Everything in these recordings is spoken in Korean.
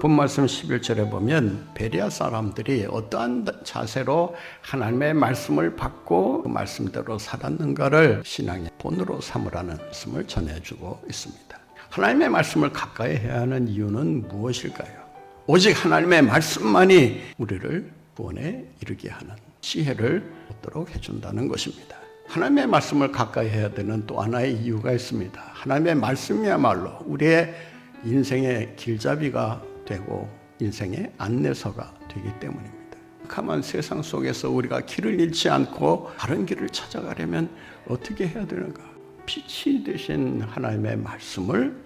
본말씀 11절에 보면 베레아 사람들이 어떠한 자세로 하나님의 말씀을 받고 그 말씀대로 살았는가를 신앙의 본으로 삼으라는 말씀을 전해주고 있습니다. 하나님의 말씀을 가까이 해야 하는 이유는 무엇일까요? 오직 하나님의 말씀만이 우리를 구원에 이르게 하는 지혜를 얻도록 해준다는 것입니다. 하나님의 말씀을 가까이 해야 되는 또 하나의 이유가 있습니다. 하나님의 말씀이야말로 우리의 인생의 길잡이가 되고 인생의 안내서가 되기 때문입니다. 캄캄한 세상 속에서 우리가 길을 잃지 않고 바른 길을 찾아가려면 어떻게 해야 되는가? 빛이 되신 하나님의 말씀을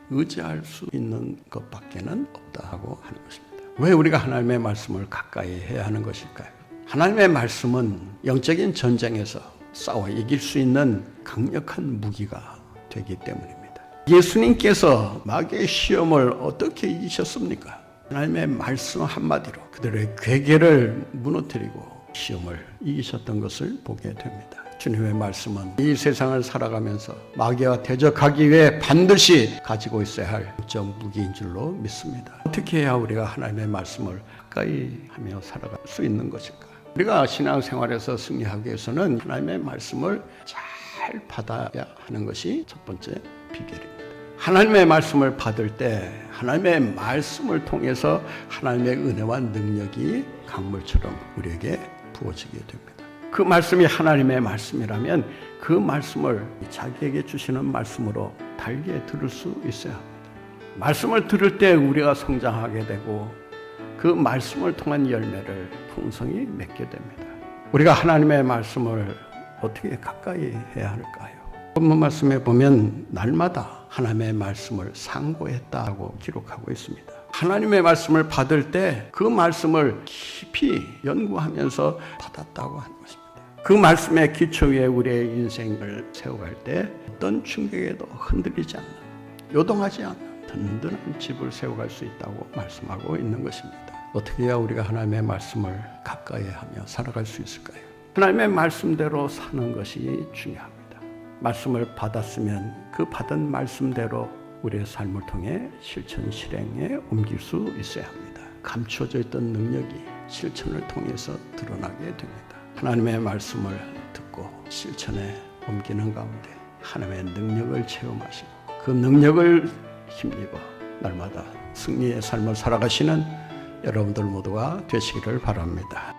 의지할 수 있는 것밖에는 없다고 하는 것입니다. 왜 우리가 하나님의 말씀을 가까이 해야 하는 것일까요? 하나님의 말씀은 영적인 전쟁에서 싸워 이길 수 있는 강력한 무기가 되기 때문입니다. 예수님께서 마귀의 시험을 어떻게 이기셨습니까? 하나님의 말씀 한마디로 그들의 괴계를 무너뜨리고 시험을 이기셨던 것을 보게 됩니다. 주님의 말씀은 이 세상을 살아가면서 마귀와 대적하기 위해 반드시 가지고 있어야 할 영적 무기인 줄로 믿습니다. 어떻게 해야 우리가 하나님의 말씀을 가까이 하며 살아갈 수 있는 것일까? 우리가 신앙생활에서 승리하기 위해서는 하나님의 말씀을 잘 받아야 하는 것이 첫 번째 비결입니다. 하나님의 말씀을 받을 때 하나님의 말씀을 통해서 하나님의 은혜와 능력이 강물처럼 우리에게 부어지게 됩니다. 그 말씀이 하나님의 말씀이라면 그 말씀을 자기에게 주시는 말씀으로 달게 들을 수 있어야 합니다. 말씀을 들을 때 우리가 성장하게 되고 그 말씀을 통한 열매를 풍성히 맺게 됩니다. 우리가 하나님의 말씀을 어떻게 가까이 해야 할까요? 본문 말씀에 보면 날마다 하나님의 말씀을 상고했다고 기록하고 있습니다. 하나님의 말씀을 받을 때 그 말씀을 깊이 연구하면서 받았다고 하는 것입니다. 그 말씀의 기초 위에 우리의 인생을 세워갈 때 어떤 충격에도 흔들리지 않는, 요동하지 않는 든든한 집을 세워갈 수 있다고 말씀하고 있는 것입니다. 어떻게 해야 우리가 하나님의 말씀을 가까이 하며 살아갈 수 있을까요? 하나님의 말씀대로 사는 것이 중요합니다. 말씀을 받았으면 그 받은 말씀대로 우리의 삶을 통해 실천 실행에 옮길 수 있어야 합니다. 감추어져 있던 능력이 실천을 통해서 드러나게 됩니다. 하나님의 말씀을 듣고 실천에 옮기는 가운데 하나님의 능력을 체험하시고 그 능력을 힘입어 날마다 승리의 삶을 살아가시는 여러분들 모두가 되시기를 바랍니다.